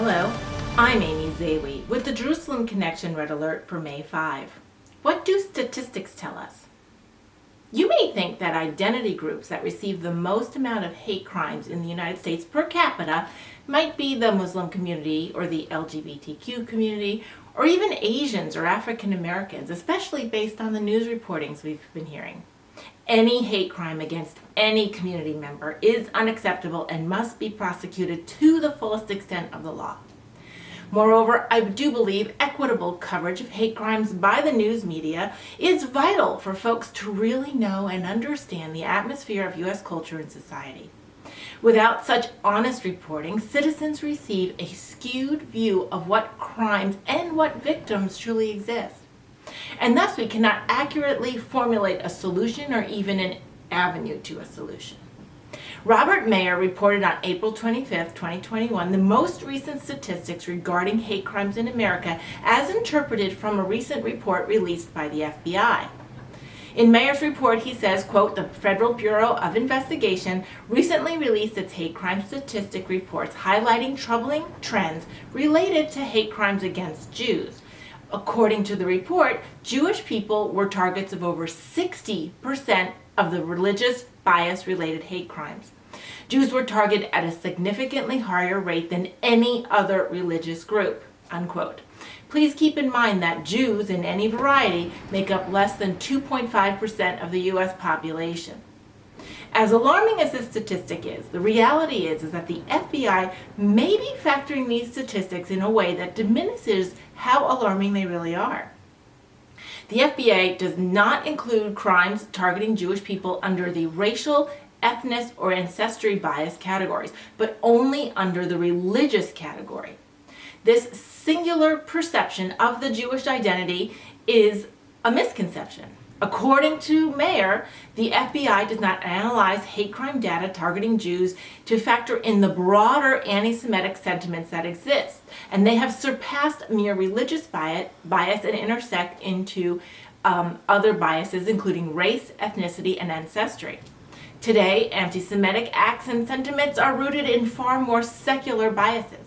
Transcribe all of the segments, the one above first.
Hello, I'm Amy Zawi with the Jerusalem Connection Red Alert for May 5. What do statistics tell us? You may think that identity groups that receive the most amount of hate crimes in the United States per capita might be the Muslim community or the LGBTQ community, or even Asians or African Americans, especially based on the news reportings we've been hearing. Any hate crime against any community member is unacceptable and must be prosecuted to the fullest extent of the law. Moreover, I do believe equitable coverage of hate crimes by the news media is vital for folks to really know and understand the atmosphere of U.S. culture and society. Without such honest reporting, citizens receive a skewed view of what crimes and what victims truly exist. And thus we cannot accurately formulate a solution or even an avenue to a solution. Robert Mayer reported on April 25, 2021, the most recent statistics regarding hate crimes in America as interpreted from a recent report released by the FBI. In Mayer's report, he says, quote, "The Federal Bureau of Investigation recently released its hate crime statistic reports highlighting troubling trends related to hate crimes against Jews. According to the report, Jewish people were targets of over 60% of the religious bias-related hate crimes. Jews were targeted at a significantly higher rate than any other religious group," unquote. Please keep in mind that Jews in any variety make up less than 2.5% of the U.S. population. As alarming as this statistic is, the reality is that the FBI may be factoring these statistics in a way that diminishes how alarming they really are. The FBI does not include crimes targeting Jewish people under the racial, ethnic, or ancestry bias categories, but only under the religious category. This singular perception of the Jewish identity is a misconception. According to Mayer, the FBI does not analyze hate crime data targeting Jews to factor in the broader anti-Semitic sentiments that exist, and they have surpassed mere religious bias and intersect into other biases, including race, ethnicity, and ancestry. Today, anti-Semitic acts and sentiments are rooted in far more secular biases.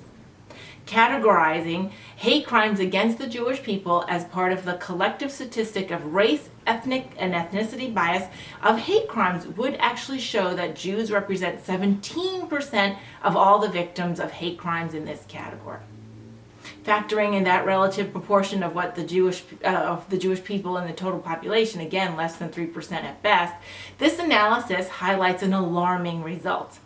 Categorizing hate crimes against the Jewish people as part of the collective statistic of race, ethnic, and ethnicity bias of hate crimes would actually show that Jews represent 17% of all the victims of hate crimes in this category. Factoring in that relative proportion of what the Jewish people in the total population, again less than 3% at best, this analysis highlights an alarming result.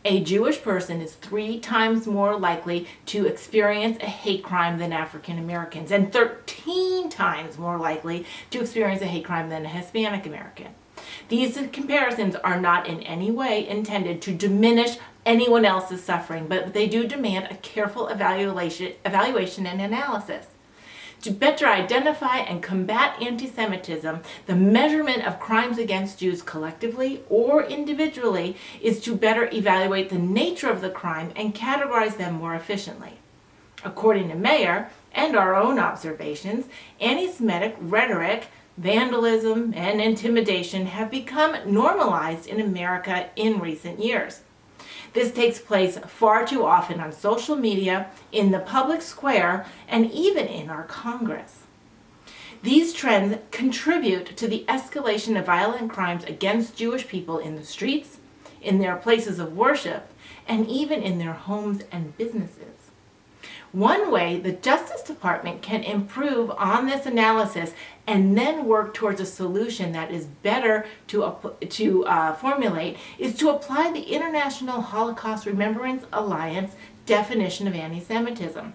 A Jewish person is 3 times more likely to experience a hate crime than African Americans, and 13 times more likely to experience a hate crime than a Hispanic American. These comparisons are not in any way intended to diminish anyone else's suffering, but they do demand a careful evaluation and analysis. To better identify and combat anti-Semitism, the measurement of crimes against Jews collectively or individually is to better evaluate the nature of the crime and categorize them more efficiently. According to Mayer and our own observations, anti-Semitic rhetoric, vandalism, and intimidation have become normalized in America in recent years. This takes place far too often on social media, in the public square, and even in our Congress. These trends contribute to the escalation of violent crimes against Jewish people in the streets, in their places of worship, and even in their homes and businesses. One way the Justice Department can improve on this analysis and then work towards a solution that is better to formulate is to apply the International Holocaust Remembrance Alliance definition of anti-Semitism.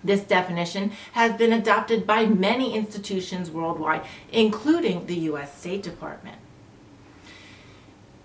This definition has been adopted by many institutions worldwide, including the U.S. State Department.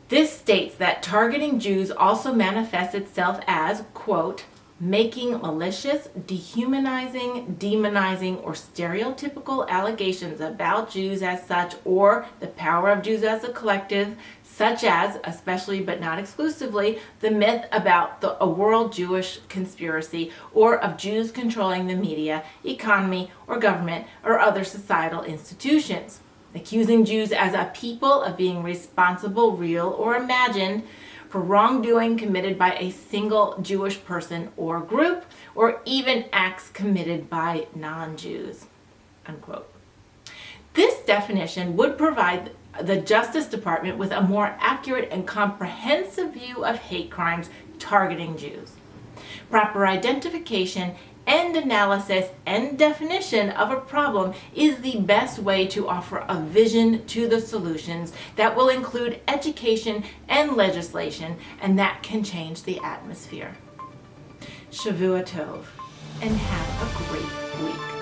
This states that targeting Jews also manifests itself as, quote, making malicious, dehumanizing, demonizing, or stereotypical allegations about Jews as such, or the power of Jews as a collective, such as, especially but not exclusively, the myth about a world Jewish conspiracy, or of Jews controlling the media, economy, or government, or other societal institutions. Accusing Jews as a people of being responsible, real, or imagined for wrongdoing committed by a single Jewish person or group, or even acts committed by non-Jews, unquote. This definition would provide the Justice Department with a more accurate and comprehensive view of hate crimes targeting Jews. Proper identification and analysis and definition of a problem is the best way to offer a vision to the solutions that will include education and legislation, and that can change the atmosphere. Shavua Tov, and have a great week.